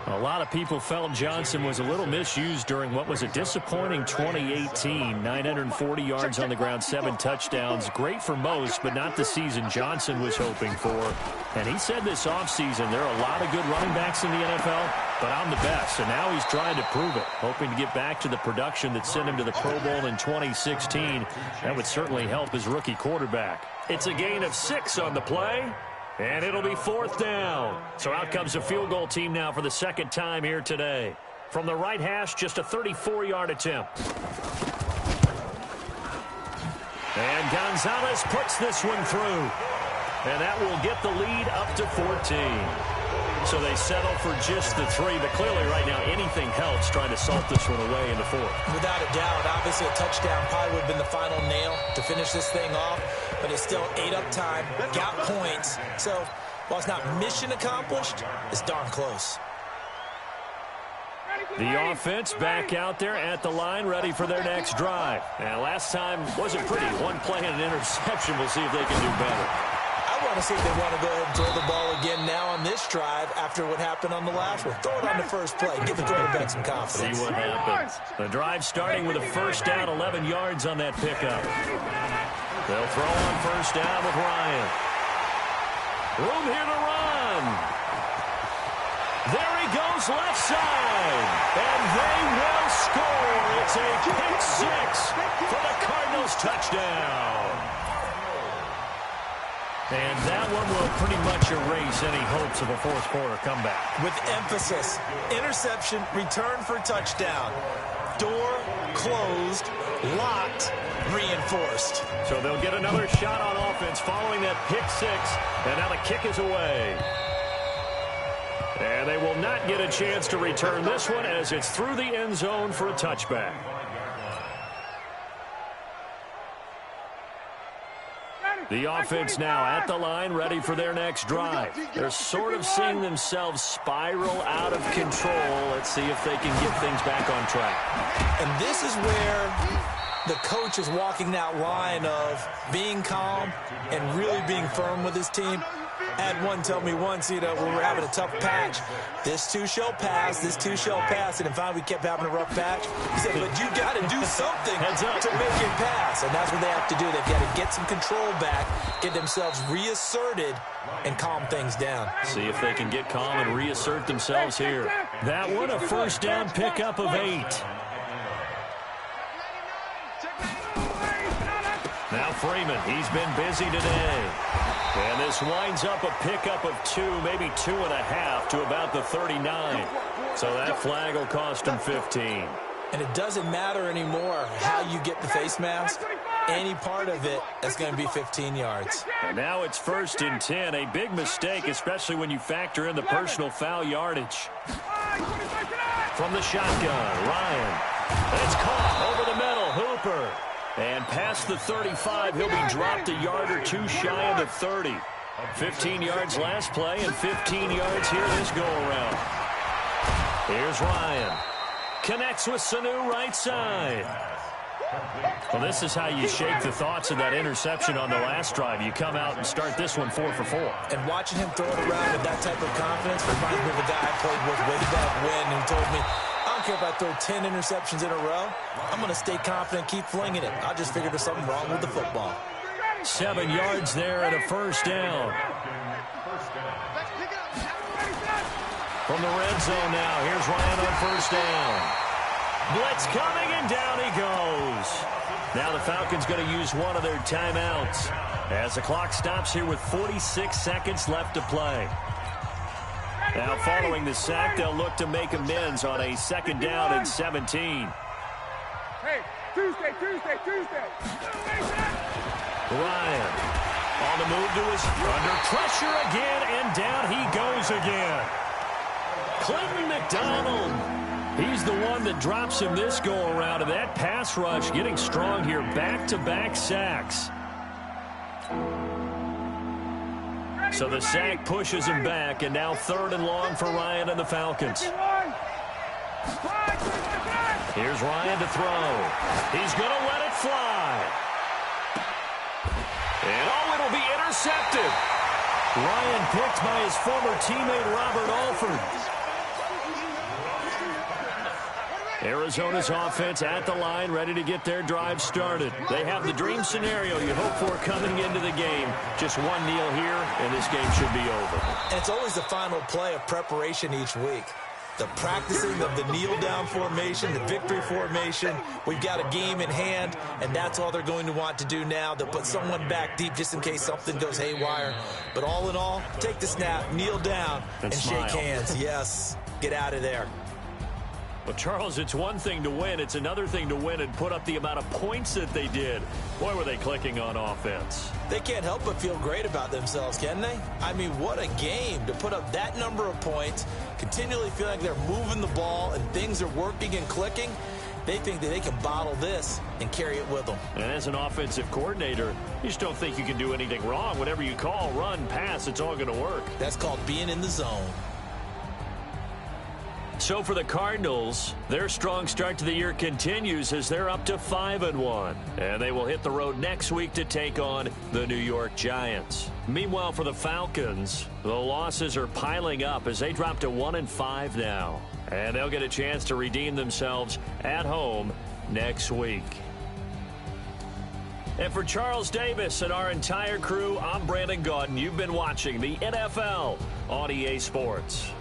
A lot of people felt Johnson was a little misused during what was a disappointing 2018. 940 yards on the ground, 7 touchdowns. Great for most, but not the season Johnson was hoping for. And he said this offseason there are a lot of good running backs in the NFL, but I'm the best. And now he's trying to prove it, hoping to get back to the production that sent him to the Pro Bowl in 2016. That would certainly help his rookie quarterback. It's a gain of 6 on the play. And it'll be 4th down. So out comes a field goal team now for the 2nd time here today. From the right hash, just a 34-yard attempt. And Gonzalez puts this one through. And that will get the lead up to 14. So they settle for just the 3, but clearly right now anything helps trying to salt this one away in the 4th. Without a doubt, obviously a touchdown probably would have been the final nail to finish this thing off, but it's still 8 up time, got points. So while it's not mission accomplished, it's darn close. The offense back out there at the line, ready for their next drive. And last time wasn't pretty. 1 play and an interception. We'll see if they can do better. I want to see if they want to go ahead and throw the ball again now on this drive after what happened on the last one. Throw it on the first play. Give the quarterback some confidence. See what happens. The drive starting with a first down, 11 yards on that pickup. They'll throw on first down with Ryan. Room here to run. There he goes left side. And they will score. It's a pick 6 for the Cardinals touchdown. And that one will pretty much erase any hopes of a 4th quarter comeback. With emphasis, interception, return for touchdown. Door closed, locked, reinforced. So they'll get another shot on offense following that pick 6. And now the kick is away. And they will not get a chance to return this one as it's through the end zone for a touchback. The offense now at the line, ready for their next drive. They're sort of seeing themselves spiral out of control. Let's see if they can get things back on track. And this is where the coach is walking that line of being calm and really being firm with his team. I had one tell me once, when we're having a tough patch, this too shall pass, this too shall pass, and then finally we kept having a rough patch. He said, but you got to do something to make it pass, and that's what they have to do. They've got to get some control back, get themselves reasserted, and calm things down. See if they can get calm and reassert themselves here. That one, a first down pickup of 8. Now Freeman, he's been busy today. And this winds up a pickup of 2, maybe 2.5 to about the 39. So that flag will cost him 15. And it doesn't matter anymore how you get the face mask. Any part of it, that's going to be 15 yards. And now it's 1st and 10. A big mistake, especially when you factor in the personal foul yardage. From the shotgun, Ryan. It's caught over the middle. Hooper. And pass past the 35. He'll be dropped a yard or two shy of the 30. 15 yards last play and 15 yards here this go-around. Here's Ryan. Connects with Sanu right side. Well, this is how you shake the thoughts of that interception on the last drive. You come out and start this one 4 for 4. And watching him throw it around with that type of confidence reminds me of a guy I played with way back when who told me, I don't care if I throw 10 interceptions in a row. I'm going to stay confident, keep flinging it. I just figured there's something wrong with the football. 7 yards there and a first down. From the red zone now, here's Ryan on first down. Blitz coming, and down he goes. Now the Falcons going to use one of their timeouts as the clock stops here with 46 seconds left to play. Now following the sack, they'll look to make amends on a second down and 17. Hey, Tuesday. Ryan on the move to his under pressure again, and down he goes again. Clinton McDonald. He's the one that drops him this go-around, and that pass rush getting strong here. Back-to-back sacks. So the sack pushes him back, and now 3rd and long for Ryan and the Falcons. Here's Ryan to throw. He's going to let it fly. And it'll be intercepted. Ryan picked by his former teammate Robert Alford. Arizona's offense at the line, ready to get their drive started. They have the dream scenario you hope for coming into the game. Just one kneel here, and this game should be over. And it's always the final play of preparation each week. The practicing of the kneel-down formation, the victory formation. We've got a game in hand, and that's all they're going to want to do now. They'll put someone back deep just in case something goes haywire. But all in all, take the snap, kneel down, and shake hands. Yes, get out of there. Well, Charles, it's one thing to win. It's another thing to win and put up the amount of points that they did. Boy, were they clicking on offense. They can't help but feel great about themselves, can they? I mean, what a game to put up that number of points, continually feel like they're moving the ball and things are working and clicking. They think that they can bottle this and carry it with them. And as an offensive coordinator, you just don't think you can do anything wrong. Whatever you call, run, pass, it's all going to work. That's called being in the zone. So for the Cardinals, their strong start to the year continues as they're up to 5-1. And they will hit the road next week to take on the New York Giants. Meanwhile, for the Falcons, the losses are piling up as they drop to 1-5 now. And they'll get a chance to redeem themselves at home next week. And for Charles Davis and our entire crew, I'm Brandon Gaudin. You've been watching the NFL on EA Sports.